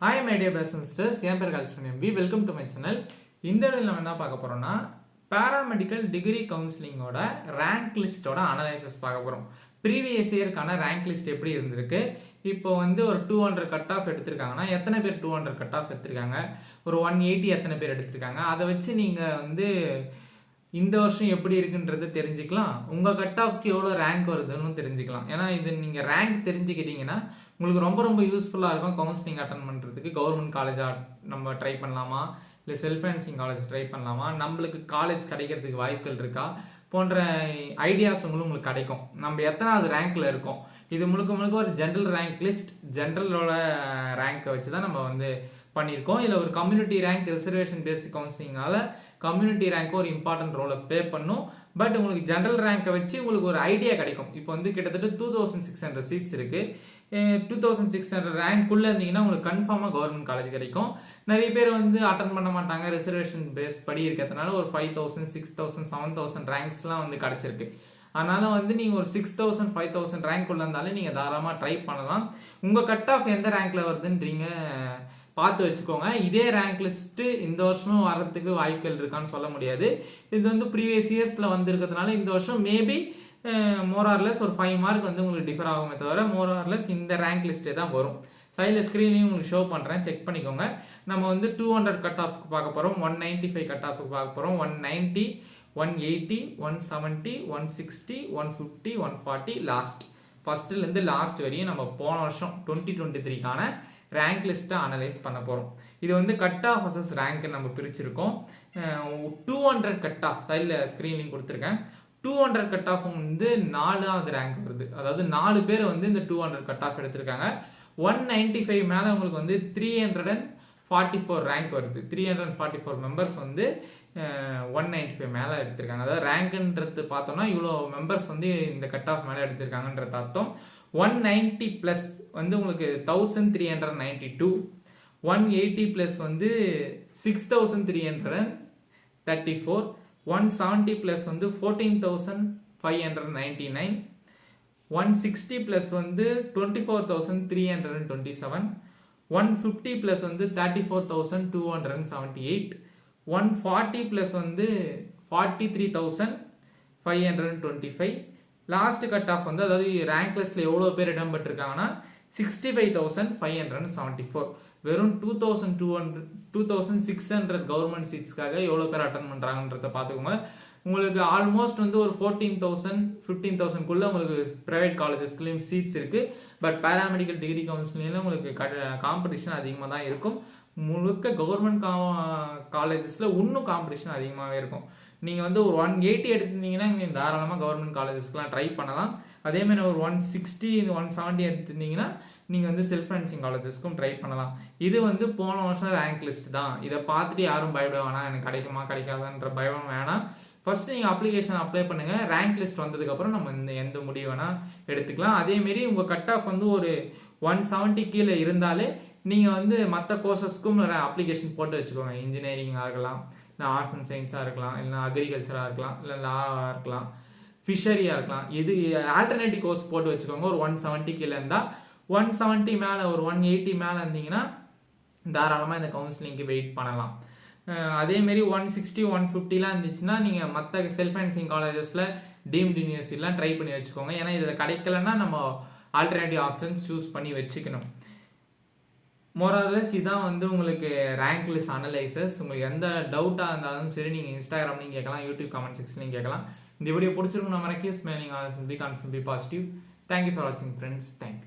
Hi my dear brothers and sisters, என் பேர் culture MP. Welcome to my channel. இந்த வீடியோவில் நம்ம என்ன பார்க்க போகிறோம்னா பேராமெடிக்கல் டிகிரி கவுன்சிலிங்கோட ரேங்க் லிஸ்ட்டோட அனலைசிஸ் பார்க்க போகிறோம். ப்ரீவியஸ் இயர்க்கான ரேங்க் லிஸ்ட் எப்படி இருந்திருக்கு, இப்போ ஒரு 200 கட் ஆஃப் எடுத்திருக்காங்கன்னா எத்தனை பேர் 200 கட் ஆஃப் எடுத்திருக்காங்க, ஒரு 180 எத்தனை பேர் எடுத்திருக்காங்க, அதை வச்சு நீங்கள் இந்த வருஷம் எப்படி இருக்குன்றது தெரிஞ்சுக்கலாம். உங்கள் கட் ஆஃப்க்கு எவ்வளோ ரேங்க் வருதுன்னு தெரிஞ்சுக்கலாம். ஏன்னா இது நீங்கள் ரேங்க் தெரிஞ்சுக்கிட்டீங்கன்னா உங்களுக்கு ரொம்ப ரொம்ப யூஸ்ஃபுல்லாக இருக்கும். கவுன்சிலிங் அட்டன் பண்ணுறதுக்கு கவர்மெண்ட் காலேஜாக நம்ம ட்ரை பண்ணலாமா, இல்லை செல்ஃப் ஃபைனான்சிங் காலேஜ் ட்ரை பண்ணலாமா, நம்மளுக்கு காலேஜ் கிடைக்கிறதுக்கு வாய்ப்புகள் இருக்கா போன்ற ஐடியாஸ் உங்களுக்கு கிடைக்கும். நம்ம எத்தனாவது ரேங்க்கில் இருக்கோம், இது முழுக்க முழுக்க ஒரு ஜென்ரல் ரேங்க் லிஸ்ட், ஜென்ரலோட ரேங்கை வச்சு தான் நம்ம பண்ணியிருக்கோம். இதில் ஒரு கம்யூனிட்டி ரேங்க் ரிசர்வேஷன் பேஸ்ட் கவுன்சிலிங்னால கம்யூனிட்டி ரேங்க் ஒரு இம்பார்ட்டன்ட் ரோலை ப்ளே பண்ணும். பட் உங்களுக்கு ஜென்ரல் ரேங்கை வச்சு உங்களுக்கு ஒரு ஐடியா கிடைக்கும். இப்போ கிட்டத்தட்ட 2600 சீட்ஸ் இருக்குது. 2600 ரேங்க்குள்ளே இருந்தீங்கன்னா உங்களுக்கு கன்ஃபார்மாக கவர்மெண்ட் காலேஜ் கிடைக்கும். நிறைய பேர் அட்டன் பண்ண மாட்டாங்க, ரிசர்வேஷன் பேஸ் படி இருக்கிறதுனால ஒரு 5000 6000 7000 ரேங்க்ஸ்லாம் கிடச்சிருக்கு. அதனால் நீங்கள் ஒரு 6000 5000 ரேங்க் உள்ள இருந்தாலும் நீங்கள் தாராளமாக ட்ரை பண்ணலாம். உங்கள் கட் ஆஃப் எந்த ரேங்க்கில் வருதுன்றீங்க பார்த்து வச்சுக்கோங்க. இதே ரேங்க் லிஸ்ட்டு இந்த வருஷமும் வரதுக்கு வாய்ப்புகள் இருக்கான்னு சொல்ல முடியாது. இது ப்ரீவியஸ் இயர்ஸில் இருக்கிறதுனால இந்த வருஷம் மேபி மோரார்லெஸ் ஒரு 5 மார்க் உங்களுக்கு டிஃபர் ஆகுமே தவிர மோரார்லெஸ் இந்த ரேங்க் லிஸ்ட்டே தான் வரும். சைடில் ஸ்க்ரீன்லையும் உங்களுக்கு ஷோ பண்ணுறேன், செக் பண்ணிக்கோங்க. நம்ம 200 கட் ஆஃப்க்கு பார்க்க போகிறோம், 195 கட் ஆஃப்க்கு பார்க்க போகிறோம், 190 180 170 160 150 140 லாஸ்ட். ஃபஸ்ட்டுலேருந்து லாஸ்ட் வரையும் நம்ம போன வருஷம் 2023க்கான ரேங்க் லிஸ்ட்டை அனலைஸ் பண்ண போகிறோம். இது கட் ஆஃப் வர்சஸ் ரேங்க் நம்ம பிரிச்சிருக்கோம். 200 கட் ஆஃப் சைடில் ஸ்க்ரீன்லையும் கொடுத்துருக்கேன். 200 கட் ஆஃப் 4வது ரேங்க் வருது. அதாவது 4 பேர் இந்த 200 கட் ஆஃப் எடுத்திருக்காங்க. 195 மேலே உங்களுக்கு 344 ரேங்க் வருது. 344 மெம்பர்ஸ் 195 மேலே எடுத்திருக்காங்க. அதாவது ரேங்க்ன்றது பார்த்தோம்னா இவ்வளோ மெம்பர்ஸ் இந்த கட் ஆஃப் மேலே எடுத்திருக்காங்கன்றது அர்த்தம். 190 ப்ளஸ் உங்களுக்கு 1392, 180 plus 6334, 170 plus 14599, 160 plus 24327, 150 plus 34278, 140 plus 43525. Last cut off அதாவது ரேங்க் லிஸ்ட்டில் எவ்வளோ பேர் இடம் பெற்றிருக்காங்கன்னா 65574. வெறும் 2600 கவர்மெண்ட் சீட்ஸ்க்காக எவ்வளோ பேர் அட்டன் பண்ணுறாங்கன்றத பார்த்துக்கோங்க. உங்களுக்கு ஆல்மோஸ்ட் ஒரு 14,000 15,000க்குள்ளே உங்களுக்கு ப்ரைவேட் காலேஜஸ்க்குள்ளேயும் சீட்ஸ் இருக்குது. பட் பேராமெடிக்கல் டிகிரி கவுன்சிலிங்கில் உங்களுக்கு காம்படிஷன் அதிகமாக தான் இருக்கும். முழுக்க கவர்மெண்ட் காலேஜஸில் இன்னும் காம்படிஷன் அதிகமாகவே இருக்கும். நீங்கள் ஒரு 180 எடுத்திருந்தீங்கன்னா நீங்கள் தாராளமாக கவர்மெண்ட் காலேஜஸ்க்குலாம் ட்ரை பண்ணலாம். அதேமாதிரி ஒரு 160 170 எடுத்திருந்தீங்கன்னா நீங்கள் செல்ஃப் ஃபைனான்சிங் காலேஜஸ்க்கும் ட்ரை பண்ணலாம். இது போன வருஷம் ரேங்க் லிஸ்ட் தான். இதை பார்த்துட்டு யாரும் பயப்பட வேணாம், எனக்கு கிடைக்குமா கிடைக்காதான்ற பயம் வேணாம். ஃபர்ஸ்ட் நீங்கள் அப்ளிகேஷன் அப்ளை பண்ணுங்கள். ரேங்க் லிஸ்ட் வந்ததுக்கப்புறம் நம்ம எந்த முடிவு வேணால் எடுத்துக்கலாம். அதேமாரி உங்கள் கட் ஆஃப் ஒரு 170 கீழே இருந்தாலே நீங்கள் மற்ற கோர்சஸ்க்கும் அப்ளிகேஷன் போட்டு வச்சுக்கோங்க. இன்ஜினியரிங்காக இருக்கலாம், இல்லை ஆர்ட்ஸ் அண்ட் சயின்ஸாக இருக்கலாம், இல்லை அக்ரிகல்ச்சராக இருக்கலாம், இல்லை லாவாக இருக்கலாம், ஃபிஷரியாக இருக்கலாம். இது ஆல்டர்னேட்டிவ் கோர்ஸ் போட்டு வச்சுக்கோங்க. ஒரு 170 கீழே இருந்தால் 170 மேலே ஒரு 180 மேலே இருந்தீங்கன்னா தாராளமாக இந்த கவுன்சிலிங்க்கு வெயிட் பண்ணலாம். அதேமாரி 160 150லாம் இருந்துச்சுன்னா நீங்கள் மற்ற செல்ஃப் ஃபைனான்சிங் காலேஜஸில் டீம்டு யூனிவர்சிட்டிலாம் ட்ரை பண்ணி வச்சுக்கோங்க. ஏன்னா இதில் கிடைக்கலன்னா நம்ம ஆல்டர்னேட்டிவ் ஆப்ஷன்ஸ் சூஸ் பண்ணி வச்சுக்கணும். மோரார்லெஸ் இதான் உங்களுக்கு ரேங்க் லிஸ்ட் அனலைசஸ். உங்களுக்கு எந்த டவுட்டாக இருந்தாலும் சரி நீங்கள் இன்ஸ்டாகிராம்லையும் கேட்கலாம், யூடியூப் கமெண்ட் செக்ஷன்லையும் கேட்கலாம். இந்த வீடியோ பிடிச்சிருக்கும் நம்ம மறக்கே smiling always be confident, be positive. Thank you for வாட்சிங் ஃப்ரெண்ட்ஸ். தேங்க்யூ.